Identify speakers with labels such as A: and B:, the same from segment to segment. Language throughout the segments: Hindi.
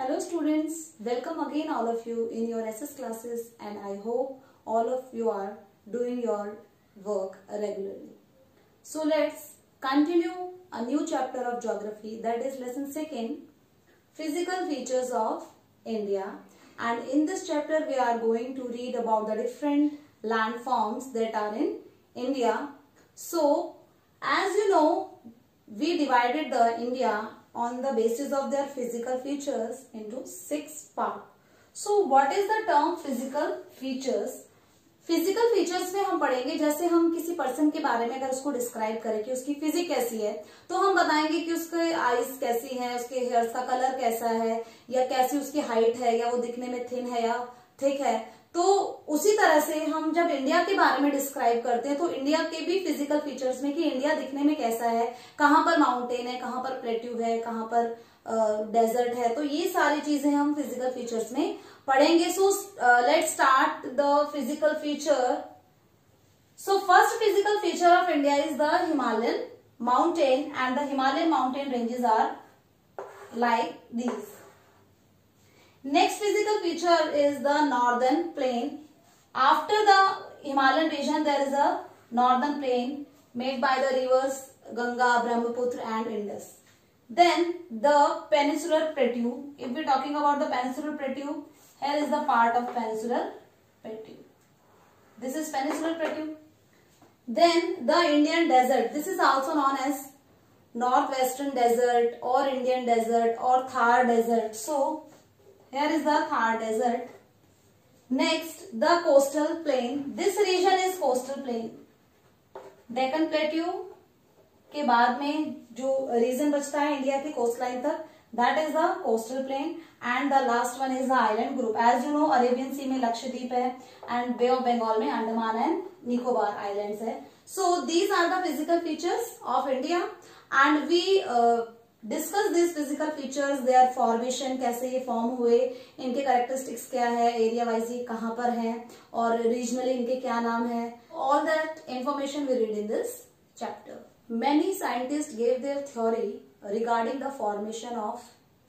A: Hello students, welcome again all of you in your SS classes, and I hope all of you are doing your work regularly. So let's continue a new chapter of geography, that is lesson 2, physical features of India. And in this chapter we are going to read about the different landforms that are in India. So as you know, we divided the India on the basis of their physical features into 6 parts. So what is the term physical features? Physical features में हम पढ़ेंगे, जैसे हम किसी पर्सन के बारे में अगर उसको डिस्क्राइब करें कि उसकी फिजिक कैसी है, तो हम बताएंगे कि उसके आईज कैसी हैं, उसके हेयर्स का कलर कैसा है, या कैसी उसकी हाइट है, या वो दिखने में थिन है या थिक है. तो उसी तरह से हम जब इंडिया के बारे में डिस्क्राइब करते हैं तो इंडिया के भी फिजिकल फीचर्स में कि इंडिया दिखने में कैसा है, कहाँ पर माउंटेन है, कहाँ पर प्लेट्यू है, कहाँ पर डेजर्ट है, तो ये सारी चीजें हम फिजिकल फीचर्स में पढ़ेंगे. So let's start the physical feature. So first physical feature of India is the Himalayan mountain, and the Himalayan mountain ranges are like these. Next physical feature is the northern plain. After the Himalayan region, there is a northern plain made by the rivers Ganga, Brahmaputra and Indus. Then the peninsular plateau. If we are talking about the peninsular plateau, here is the part of peninsular plateau. This is peninsular plateau. Then the Indian desert. This is also known as northwestern desert or Indian desert or Thar desert. So here is the Thar desert. Next, the coastal plain. This region is coastal plain. Deccan Plateau के बाद में जो रीजन बचता है इंडिया की कोस्ट लाइन तक, that is the coastal plain. And the last one is the island group. As you know, Arabian sea में लक्षद्वीप है and बे ऑफ बंगाल में अंडमान एंड निकोबार आइलैंड्स है. So these are the physical features of India, and we discuss this physical features, there formation, कैसे ये फॉर्म हुए, इनके कैरेक्टरिस्टिक्स क्या है, एरिया वाइज ये कहाँ पर हैं, और रीजनली इनके क्या नाम है. All that information we read in this chapter. Many scientist gave their theory regarding the formation of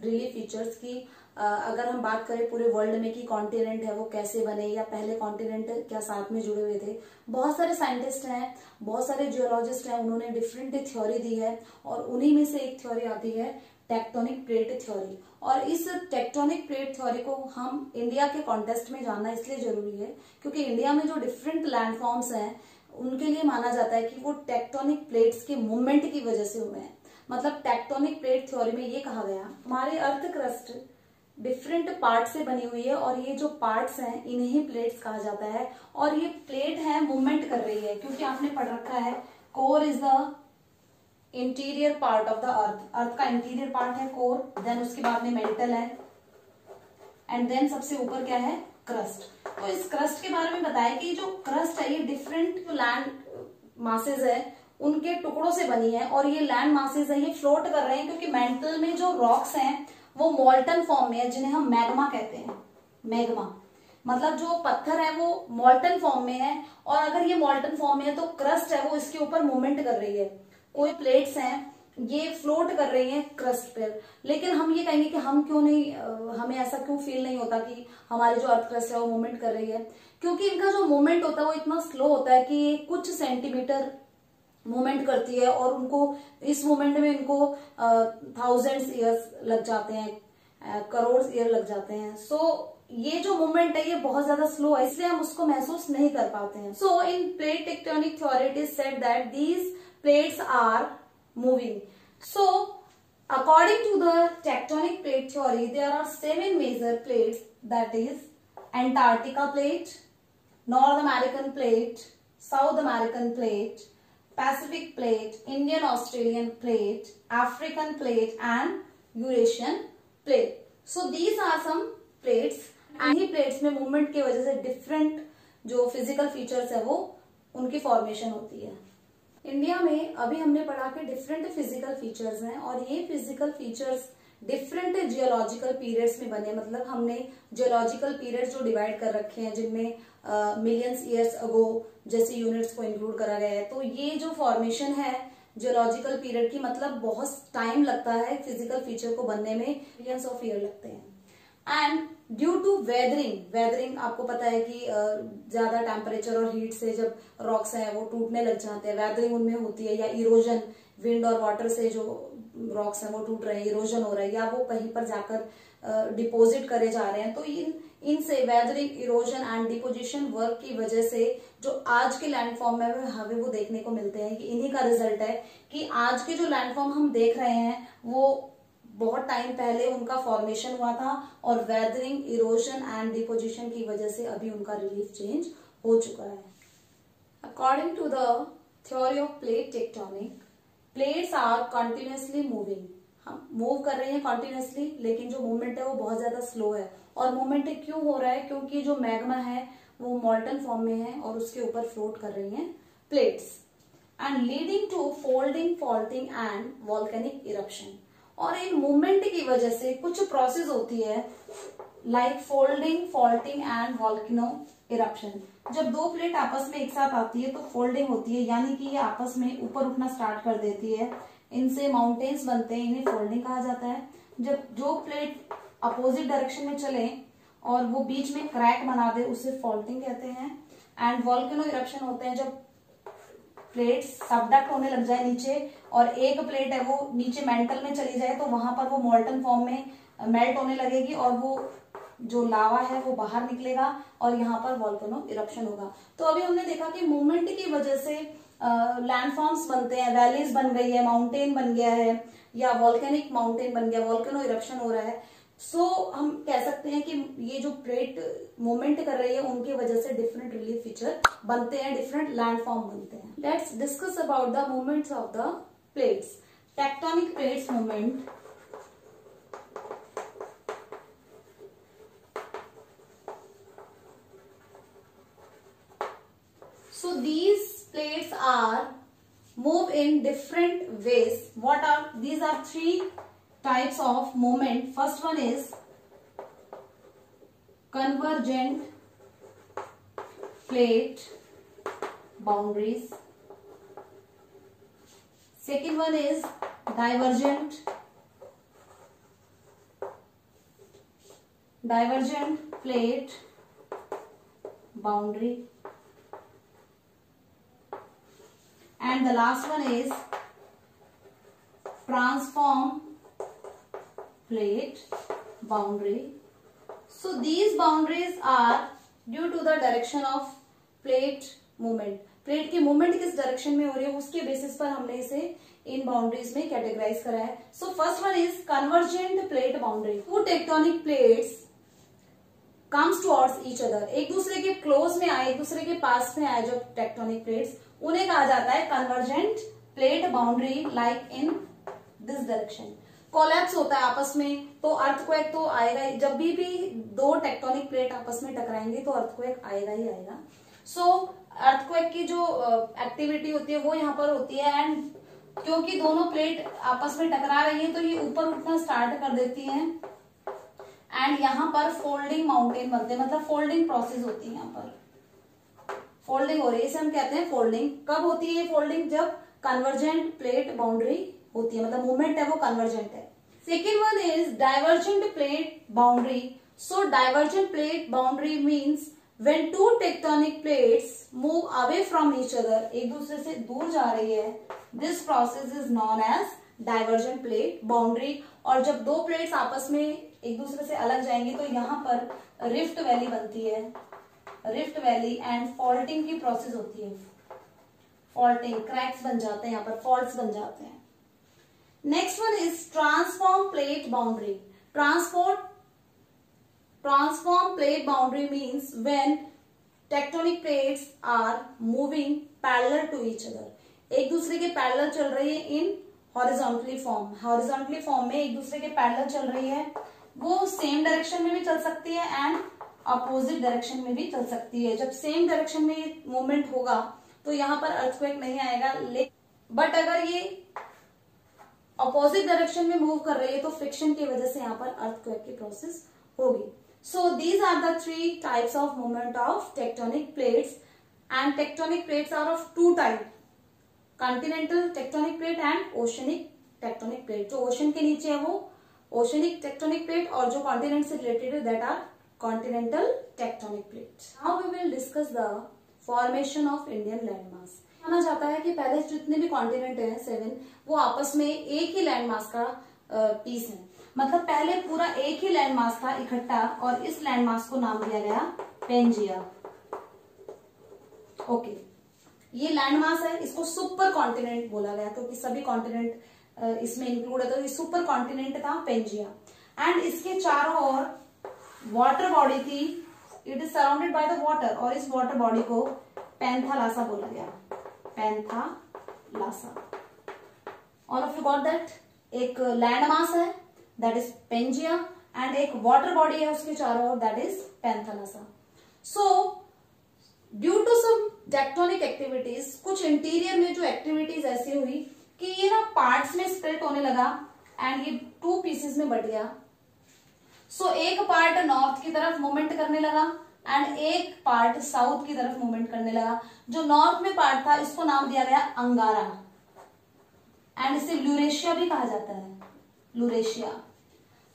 A: relief features की अगर हम बात करें पूरे वर्ल्ड में कि कॉन्टिनेंट है वो कैसे बने, या पहले कॉन्टिनेंट क्या साथ में जुड़े हुए थे. बहुत सारे साइंटिस्ट हैं, बहुत सारे जियोलॉजिस्ट हैं, उन्होंने डिफरेंट थ्योरी दी है, और उन्हीं में से एक थ्योरी आती है टेक्टोनिक प्लेट थ्योरी. और इस टेक्टोनिक प्लेट थ्योरी को हम इंडिया के कॉन्टेक्स्ट में जानना इसलिए जरूरी है क्योंकि इंडिया में जो डिफरेंट लैंडफॉर्म्स हैं उनके लिए माना जाता है कि वो टेक्टोनिक प्लेट्स के मूवमेंट की वजह से हुए हैं. मतलब टेक्टोनिक प्लेट थ्योरी में ये कहा गया हमारे अर्थ क्रस्ट डिफरेंट पार्ट से बनी हुई है, और ये जो पार्ट्स हैं इन्हीं प्लेट्स कहा जाता है. और ये प्लेट है मूवमेंट कर रही है क्योंकि आपने पढ़ रखा है core is the interior part of the earth. Earth का इंटीरियर पार्ट है कोर, देन उसके बाद में मेंटल है, एंड देन सबसे ऊपर क्या है, क्रस्ट. तो इस क्रस्ट के बारे में बताया कि जो क्रस्ट है ये डिफरेंट जो लैंड मासेज है उनके टुकड़ों से बनी है, और ये लैंड मासेज है ये फ्लोट कर रहे हैं क्योंकि मेंटल में जो रॉक्स हैं वो मॉल्टन फॉर्म में है, जिन्हें हम मैग्मा कहते हैं. मैग्मा मतलब जो पत्थर है वो मॉल्टन फॉर्म में है, और अगर ये मॉल्टन फॉर्म में है तो क्रस्ट है वो इसके ऊपर मूवमेंट कर रही है. कोई प्लेट्स हैं ये फ्लोट कर रही हैं क्रस्ट पर. लेकिन हम ये कहेंगे कि हम क्यों नहीं, हमें ऐसा क्यों फील नहीं होता कि हमारी जो अर्थ क्रस्ट है वो मूवमेंट कर रही है, क्योंकि इनका जो मूवमेंट होता है वो इतना स्लो होता है कि कुछ सेंटीमीटर मूवमेंट करती है, और उनको इस मूवमेंट में इनको थाउजेंड्स ईयर्स लग जाते हैं, करोड़ ईयर लग जाते हैं. सो ये जो मूवमेंट है ये बहुत ज्यादा स्लो है, इसलिए हम उसको महसूस नहीं कर पाते हैं. So in plate tectonic theory it is said that these plates are moving. So according to the tectonic plate theory there are 7 major plates, that is Antarctica plate, North American plate, South American plate, Pacific plate, Indian Australian plate, African plate and Eurasian plate. So these are some plates, and इन्हीं plates में movement की वजह से different जो physical features है वो उनकी formation होती है. इंडिया में अभी हमने पढ़ा कि different physical features हैं, और ये physical features different geological periods में बने. मतलब हमने जियोलॉजिकल पीरियड्स जो डिवाइड कर रखे हैं जिनमें मिलियंस ईयर्स अगो जैसे यूनिट्स को इंक्लूड करा गया है. तो ये जो फॉर्मेशन है जियोलॉजिकल पीरियड की, मतलब बहुत टाइम लगता है फिजिकल फीचर को बनने में, मिलियंस ऑफ ईयर लगते हैं. एंड ड्यू टू वेदरिंग आपको पता है कि ज्यादा टेम्परेचर और हीट से जब रॉक्स हैं वो टूटने लग जाते हैं, वेदरिंग उनमें होती है, या इरोजन, विंड और वाटर से जो रॉक्स हैं वो टूट रहे हैं, इरोजन हो रहा है, या वो कहीं पर जाकर डिपोजिट करे जा रहे हैं, तो इनसे weathering, erosion and deposition work की वजह से जो आज के लैंडफॉर्म में हमें वो देखने को मिलते हैं, कि इन्हीं का रिजल्ट है कि आज के जो लैंडफॉर्म हम देख रहे हैं वो बहुत टाइम पहले उनका फॉर्मेशन हुआ था, और वेदरिंग, इरोजन एंड डिपोजिशन की वजह से अभी उनका रिलीफ चेंज हो चुका है। According to the theory of plate tectonic, plates are continuously moving, हम मूव कर रहे हैं कंटिन्यूसली, लेकिन जो मूवमेंट है वो बहुत ज्यादा स्लो है। और मूवमेंट क्यों हो रहा है? क्योंकि जो मैग्मा है वो मॉल्टन फॉर्म में है और उसके ऊपर फ्लोट कर रही हैं plates, and leading to folding, faulting and volcanic eruption. और इन मूवमेंट की वजह से कुछ प्रोसेस होती है like folding, faulting and volcano eruption. जब दो प्लेट आपस में एक साथ आती है तो फोल्डिंग होती है, यानी कि ये आपस में ऊपर उठना स्टार्ट कर देती है, इनसे माउंटेन्स बनते हैं, इन्हें फोल्डिंग कहा जाता है। जब जो प्लेट अपोजिट डायरेक्शन में चले और वो बीच में क्रैक बना दे उसे फॉल्टिंग कहते हैं। एंड वॉल्केनो इरप्शन होते हैं जब प्लेट सबडक्ट होने लग जाए नीचे, और एक प्लेट है वो नीचे मेंटल में चली जाए, तो वहां पर वो मॉल्टन फॉर्म में मेल्ट होने लगेगी और वो जो लावा है वो बाहर निकलेगा और यहाँ पर वॉल्केनो इरप्शन होगा। तो अभी हमने देखा कि मूवमेंट की वजह से लैंडफॉर्म्स बनते हैं, वैलीज बन गई है, माउंटेन बन गया है, या वॉल्केनिक माउंटेन बन गया, वॉल्केनो इरप्शन हो रहा है। सो हम कह सकते हैं कि ये जो प्लेट मूवमेंट कर रही है उनकी वजह से डिफरेंट रिलीफ फीचर बनते हैं, डिफरेंट लैंडफॉर्म बनते हैं। Let's discuss about the movements of the plates. Tectonic plates movement. So these plates are move in different ways. What are these? Are three types of movement. First one is convergent plate boundaries. Second one is divergent plate boundary. And the last one is transform plate boundary. So these boundaries are due to the direction of plate movement. Plate की मूवमेंट किस डायरेक्शन में हो रही है उसके बेसिस पर हमने इसे इन बाउंड्रीज में कैटेगराइज करा है। So first one is convergent plate boundary. Two tectonic plates comes towards each other, एक दूसरे के क्लोज में आए, एक दूसरे के पास में आए जो टेक्टोनिक प्लेट्स, उन्हें कहा जाता है convergent plate boundary, like in this direction. Collapse होता है आपस में तो अर्थक्वेक तो आएगा, जब भी दो टेक्टोनिक प्लेट आपस में टकराएंगे तो अर्थक्वेक आएगा ही आएगा। सो अर्थक्वेक की जो एक्टिविटी होती है वो यहाँ पर होती है, एंड क्योंकि दोनों प्लेट आपस में टकरा रही है तो ये ऊपर उठना स्टार्ट कर देती हैं, एंड यहाँ पर फोल्डिंग माउंटेन बनते हैं, मतलब फोल्डिंग प्रोसेस होती है, यहाँ पर फोल्डिंग हो रही है, इसे हम कहते हैं फोल्डिंग। कब होती है फोल्डिंग? जब कन्वर्जेंट प्लेट बाउंड्री होती है, मतलब मूवमेंट है वो कन्वर्जेंट है। Second one is divergent plate boundary. So divergent plate boundary means when two tectonic plates move away from each other, एक दूसरे से दूर जा रही है, this process is known as divergent plate boundary। और जब दो प्लेट्स आपस में एक दूसरे से अलग जाएंगे तो यहाँ पर रिफ्ट वैली बनती है, रिफ्ट वैली, एंड फॉल्टिंग की प्रोसेस होती है, फॉल्टिंग, क्रैक्स बन जाते हैं, यहाँ पर फॉल्ट्स बन जाते हैं। Next one is transform plate boundary. Transform plate boundary means when tectonic plates are moving parallel to each other, एक दूसरे के पैरेलल चल रही है इन हॉरिजॉन्टली फॉर्म, हॉरिजॉन्टली फॉर्म में एक दूसरे के पैरेलल चल रही है, वो सेम डायरेक्शन में भी चल सकती है एंड अपोजिट डायरेक्शन में भी चल सकती है। जब सेम डायरेक्शन में मूवमेंट होगा तो यहाँ पर अर्थक्वेक नहीं आएगा, बट अगर ये अपोजिट डायरेक्शन में मूव कर रही है तो फ्रिक्शन की वजह से यहाँ पर अर्थक्वेक की प्रोसेस होगी। So these are the three types of movement of tectonic plates, and tectonic plates are of two types, continental tectonic plate and oceanic tectonic plate। जो ओशन के नीचे है वो ओशनिक टेक्टोनिक प्लेट, और जो कॉन्टिनेंट से रिलेटेड है that are continental tectonic plate. Now we will discuss the formation of Indian landmass. माना जाता है कि पहले जितने भी कॉन्टिनेंट हैं 7, वो आपस में एक ही लैंडमास का पीस है। मतलब पहले पूरा एक ही लैंडमास था इकट्ठा, और इस लैंडमास को नाम दिया गया पेंजिया। ओके, ये लैंडमास है, इसको सुपर कॉन्टिनेंट बोला गया क्योंकि सभी कॉन्टिनेंट इसमें इंक्लूड है, तो ये सुपर कॉन्टिनेंट था पेंजिया। एंड इसके चारों ओर वाटर बॉडी थी, it is surrounded by the water, और इस वाटर बॉडी को पैंथालासा बोला गया, Panthalassa. All of you got that? एक लैंडमास है दैट इज पेंजिया, एंड एक वाटर बॉडी है उसके चारों ओर that is Panthalassa. So due to some tectonic activities, कुछ इंटीरियर में जो एक्टिविटीज ऐसी हुई कि ये ना पार्ट्स में स्प्लिट होने लगा एंड ये 2 पीसेस में बट गया। सो एक पार्ट नॉर्थ की तरफ मूवमेंट करने लगा एंड एक पार्ट साउथ की तरफ मूवमेंट करने लगा। जो नॉर्थ में पार्ट था इसको नाम दिया गया अंगारा, एंड इसे ल्यूरेशिया भी कहा जाता है, ल्यूरेशिया।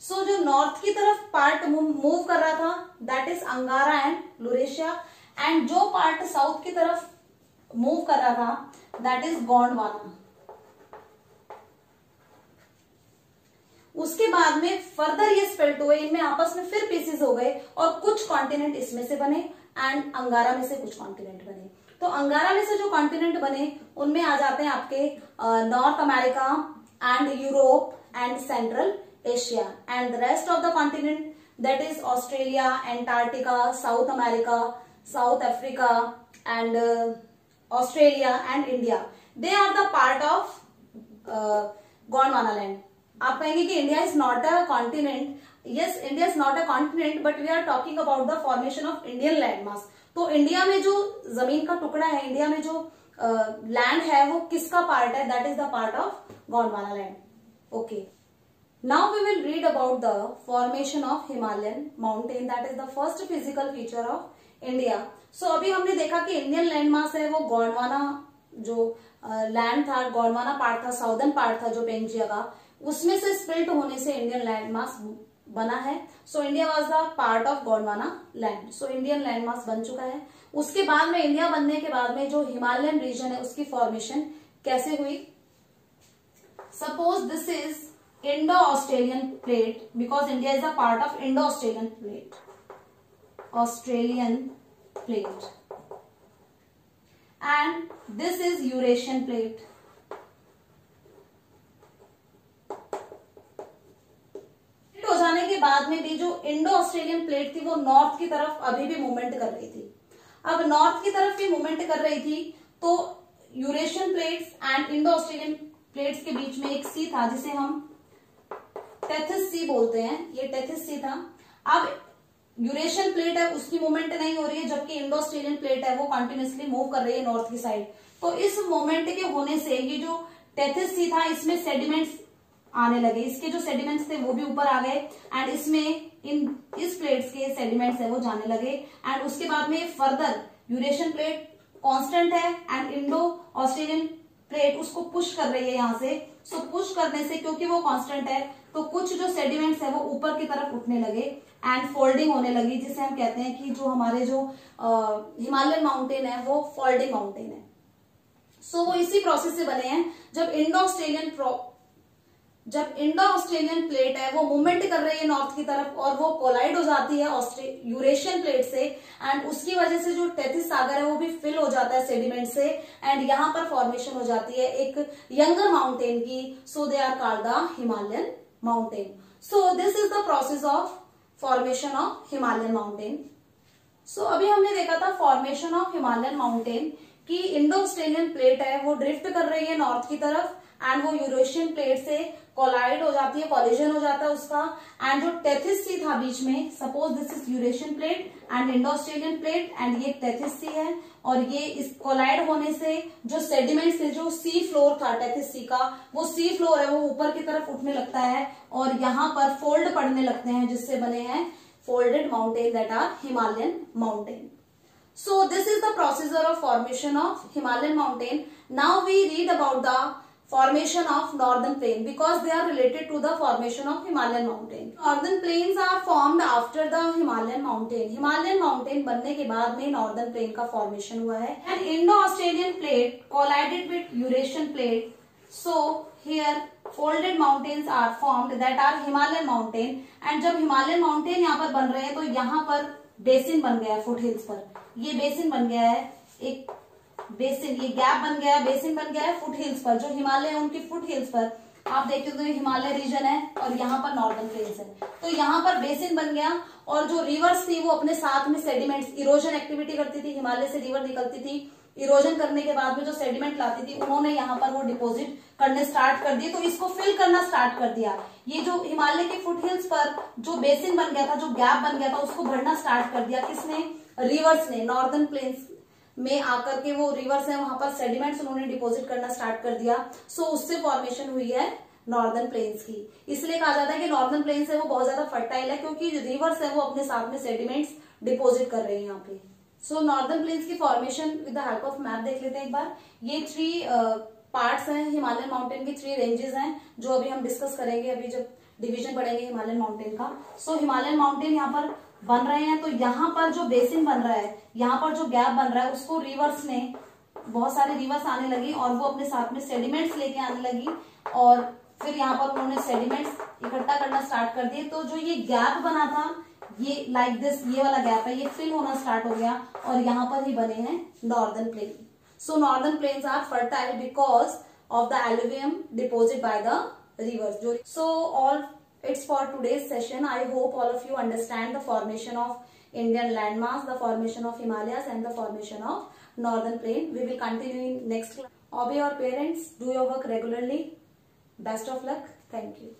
A: सो जो नॉर्थ की तरफ पार्ट मूव कर रहा था दैट इज अंगारा एंड ल्यूरेशिया, एंड जो पार्ट साउथ की तरफ मूव कर रहा था दैट इज गोंडवाना। उसके बाद में फर्दर ये स्प्लिट हुए, इनमें आपस में फिर पीसेस हो गए, और कुछ कॉन्टिनेंट इसमें से बने एंड अंगारा में से कुछ कॉन्टिनेंट बने। तो अंगारा में से जो कॉन्टिनेंट बने उनमें आ जाते हैं आपके North America and Europe and central Asia, and the rest of the continent that is Australia, Antarctica, South America, South Africa and Australia and India, they are the part of Gondwana land. आप कहेंगे कि India is not a continent. Yes, India is not a continent, but we are talking about the formation of Indian landmass. तो इंडिया में जो जमीन का टुकड़ा है, इंडिया में जो लैंड है वो किसका पार्ट है? That is the part of Gondwana land. Okay, now we will read about the formation of Himalayan mountain, that is the first physical feature of India. So अभी हमने देखा कि इंडियन लैंडमास है वो गोंडवाना जो लैंड था, गोंडवाना पार्ट था, साउदर्न पार्ट था जो पेंजिया का, उसमें से स्प्लिट होने से इंडियन लैंडमास बना है। So India was the part of Gondwana land. So Indian landmass बन चुका है। उसके बाद में इंडिया बनने के बाद में जो हिमालयन रीजन है उसकी फॉर्मेशन कैसे हुई? Suppose this is Indo Australian plate, because India is the part of Indo Australian plate, Australian plate, and this is Eurasian plate. हो जाने के बाद में भी जो इंडो ऑस्ट्रेलियन प्लेट थी वो नॉर्थ की तरफ अभी भी मूवमेंट कर रही थी। अब नॉर्थ की तरफ भी मूवमेंट कर रही थी, तो Eurasian plates and Indo Australian plates के बीच में एक सी था जिसे हम टेथिस सी बोलते हैं, ये टेथिस सी था। अब यूरेशियन प्लेट है उसकी मूवमेंट नहीं हो रही है, जबकि इंडो ऑस्ट्रेलियन प्लेट है वो कंटिन्यूसली मूव कर रही है नॉर्थ की साइड। तो इस मूवमेंट के होने से ये जो टेथिस सी था इसमें सेडिमेंट्स आने लगे, इसके जो सेडिमेंट्स थे वो भी ऊपर आ गए, एंड इसमें इस प्लेट्स के सेडिमेंट्स है वो जाने लगे। एंड उसके बाद में फर्दर यूरेशियन प्लेट कांस्टेंट है एंड इंडो ऑस्ट्रेलियन प्लेट उसको पुश कर रही है यहाँ से। सो पुश करने से, क्योंकि वो कांस्टेंट है, तो कुछ जो सेडिमेंट्स है वो ऊपर की तरफ उठने लगे एंड फोल्डिंग होने लगी, जिसे हम कहते हैं कि जो हमारे जो हिमालयन माउंटेन है वो फोल्डिंग माउंटेन है। सो वो इसी प्रोसेस से बने हैं। जब इंडो ऑस्ट्रेलियन प्लेट है वो मूवमेंट कर रही है नॉर्थ की तरफ और वो कोलाइड हो जाती है यूरेशियन प्लेट से, एंड उसकी वजह से जो टेथिस सागर है वो भी फिल हो जाता है सेडिमेंट से, एंड यहाँ पर फॉर्मेशन हो जाती है एक यंगर माउंटेन की। So they are called the Himalayan mountain. So this is the process of formation of Himalayan mountain. So अभी हमने देखा था फॉर्मेशन ऑफ हिमालयन माउंटेन कि इंडो ऑस्ट्रेलियन प्लेट है वो ड्रिफ्ट कर रही है नॉर्थ की तरफ, एंड वो यूरेशियन प्लेट से कोलाइड हो जाती है, कोलिजन हो जाता है उसका, एंड जो टेथिस सी था बीच में, suppose this is Eurasian plate and Indo Australian plate, and ये टेथिस सी है, और ये इस कोलाइड होने से जो सेडिमेंट से जो सी फ्लोर था टेथिस सी का, वो सी फ्लोर है वो ऊपर की तरफ उठने लगता है और यहाँ पर फोल्ड पड़ने लगते हैं, जिससे बने हैं folded mountain that are Himalayan mountain. So this is the procedure of formation of Himalayan mountain. Now we read about the formation of northern plain because they are related to the formation of Himalayan mountain. Northern plains are formed after the Himalayan mountain. Himalayan mountain बनने के बाद में northern plain का formation हुआ है. An Indo-Australian plate collided with Eurasian plate. So here folded mountains are formed that are Himalayan mountain. And जब Himalayan mountain यहाँ पर बन रहे हैं तो यहाँ पर बेसिन बन गया है फुट हिल्स पर. ये बेसिन बन गया है, एक बेसिन, ये गैप बन गया है, बेसिन बन गया है फुट हिल्स पर. जो हिमालय है उनकी फुट हिल्स पर आप देखते हो तो ये हिमालय रीजन है और यहाँ पर नॉर्दर्न प्लेन्स है. तो यहाँ पर बेसिन बन गया और जो रिवर्स थी वो अपने साथ में सेडिमेंट्स, इरोजन एक्टिविटी करती थी. हिमालय से रिवर निकलती थी, इरोजन करने के बाद में जो सेडिमेंट लाती थी उन्होंने यहाँ पर वो डिपोजिट करने स्टार्ट कर दिए. तो इसको फिल करना स्टार्ट कर दिया. ये जो हिमालय के फुट हिल्स पर जो बेसिन बन गया था, जो गैप बन गया था, उसको भरना स्टार्ट कर दिया. किसने? रिवर्स ने. नॉर्दर्न प्लेन्स में आकर के वो रिवर्स है वहां पर सेडिमेंट्स उन्होंने डिपोजिट करना स्टार्ट कर दिया. सो उससे फॉर्मेशन हुई है नॉर्दर्न प्लेन्स की. इसलिए कहा जाता है कि नॉर्दर्न प्लेन्स है वो बहुत ज्यादा फर्टाइल है क्योंकि रिवर्स है वो अपने साथ में सेडिमेंट्स डिपोजिट कर रहे हैं यहाँ पे. सो नॉर्दर्न प्लेन्स की formation with the help of map देख लेते हैं एक बार. ये 3 पार्ट्स हैं हिमालयन माउंटेन की, 3 रेंजेस हैं जो अभी हम डिस्कस करेंगे अभी जब डिवीजन पढ़ेंगे हिमालयन माउंटेन का. सो हिमालयन माउंटेन यहाँ पर बन रहे हैं तो यहाँ पर जो बेसिन बन रहा है, यहाँ पर जो गैप बन रहा है उसको रिवर्स ने, बहुत सारे रिवर्स आने लगी और वो अपने साथ में सेडिमेंट्स लेके आने लगी और फिर यहाँ पर उन्होंने सेडिमेंट्स इकट्ठा करना स्टार्ट कर दिए. तो जो ये गैप बना था, ये लाइक दिस, ये वाला गैप है, ये फिल होना स्टार्ट हो गया और यहाँ पर ही बने हैं northern plain. So northern plains are fertile because of the alluvium deposit by the rivers. So all it's for today's session. I hope all of you understand the formation of Indian landmass, the formation of Himalayas and the formation of northern plain. We will continue in next class. Obey your parents, do your work regularly. Best of luck. Thank you.